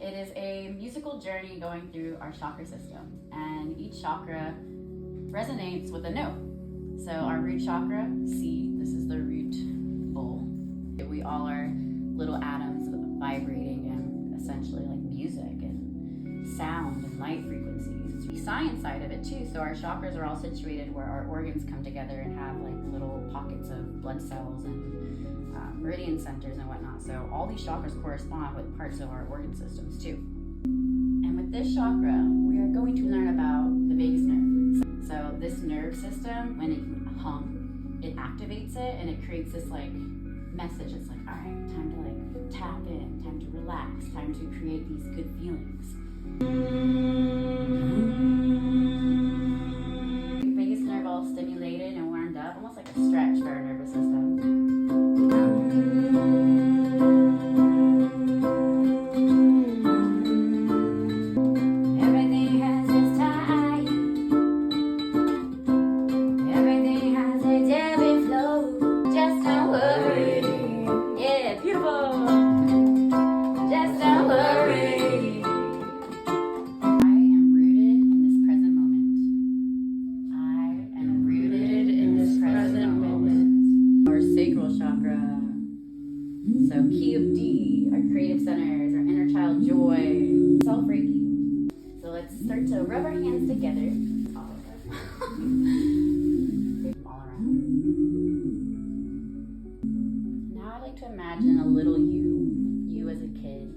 It is a musical journey going through our chakra system, and each chakra resonates with a note. So our root chakra, C, this is the root bowl. We all are little atoms vibrating and essentially like music and sound and light frequencies. The science side of it too, so our chakras are all situated where our organs come together and have like little pockets of blood cells and meridian centers and whatnot. So all these chakras correspond with parts of our organ systems too. And with this chakra, we are going to learn about the vagus nerve. So this nerve system, when it hum, it activates it and it creates this like message. It's like, all right, time to like tap in, time to relax, time to create these good feelings. Vagus nerve all stimulated and warmed up, almost like a stretch for our nervous system. Sacral chakra, so key of D, our creative centers, our inner child joy, self-reiki. So let's start to rub our hands together, all around. Now I'd like to imagine a little you as a kid.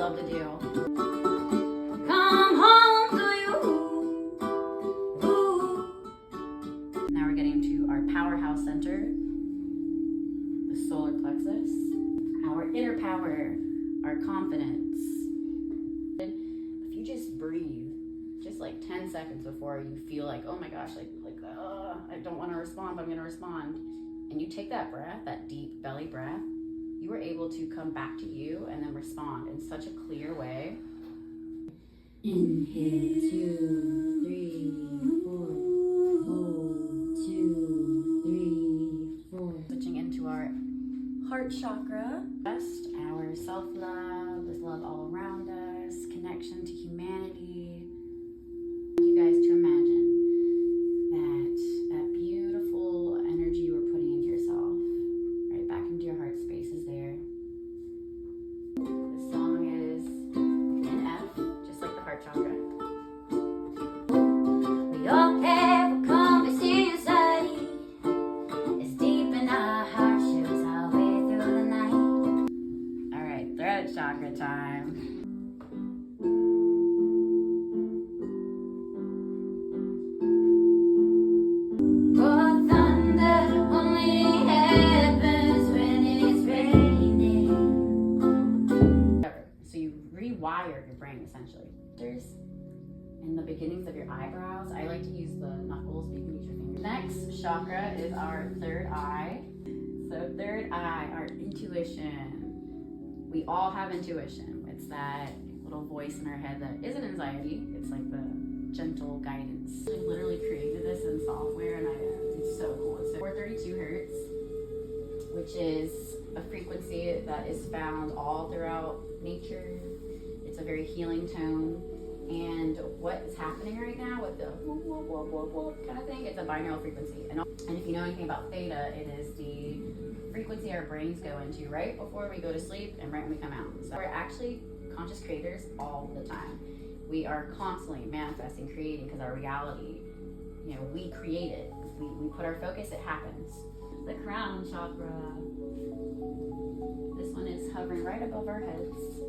To do. Come home to you. Ooh. Now we're getting to our powerhouse center, the solar plexus, our inner power, our confidence. If you just breathe, just like 10 seconds before you feel like, oh my gosh, I don't want to respond, but I'm going to respond. And you take that breath, that deep belly breath, you are able to come back to you and then respond in such a clear way. Inhale, 2, 3, 4. Hold, 2, 3, 4. Switching into our heart chakra. Rest, our self-love, there's love all around us, connection to humanity. I want you guys to imagine that beautiful energy you were putting into yourself, right back into your heart space is there. The song is in F, just like the heart chakra. We all have a compass inside. It's deep in our heart, shows our way through the night. All right, throat chakra time. Rewire your brain essentially. There's in the beginnings of your eyebrows. I like to use the knuckles, but you can use your fingers. Next chakra is our third eye. So third eye, our intuition. We all have intuition. It's that little voice in our head that isn't anxiety. It's like the gentle guidance. I literally created this in software and it's so cool. It's 432 hertz, which is a frequency that is found all throughout nature. It's a very healing tone, and what is happening right now with the whoop, whoop, whoop, whoop, whoop kind of thing, it's a binaural frequency. And if you know anything about theta, it is the frequency our brains go into right before we go to sleep and right when we come out. So we're actually conscious creators all the time. We are constantly manifesting, creating, because our reality, we create it. We put our focus, it happens. The crown chakra. This one is hovering right above our heads.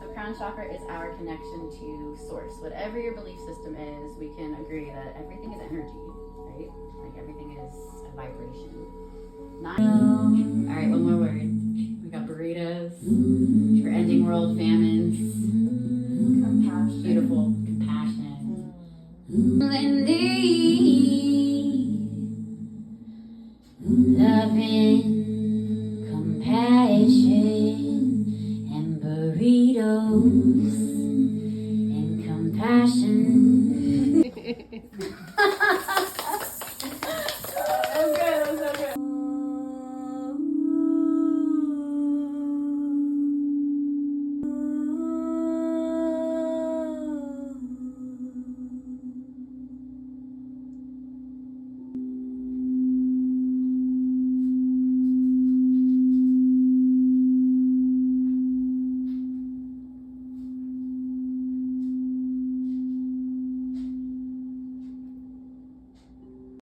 So crown chakra is our connection to source. Whatever your belief system is, we can agree that everything is energy, right? Like everything is a vibration. All right, one more word. ramen, compassion, and burritos, and compassion.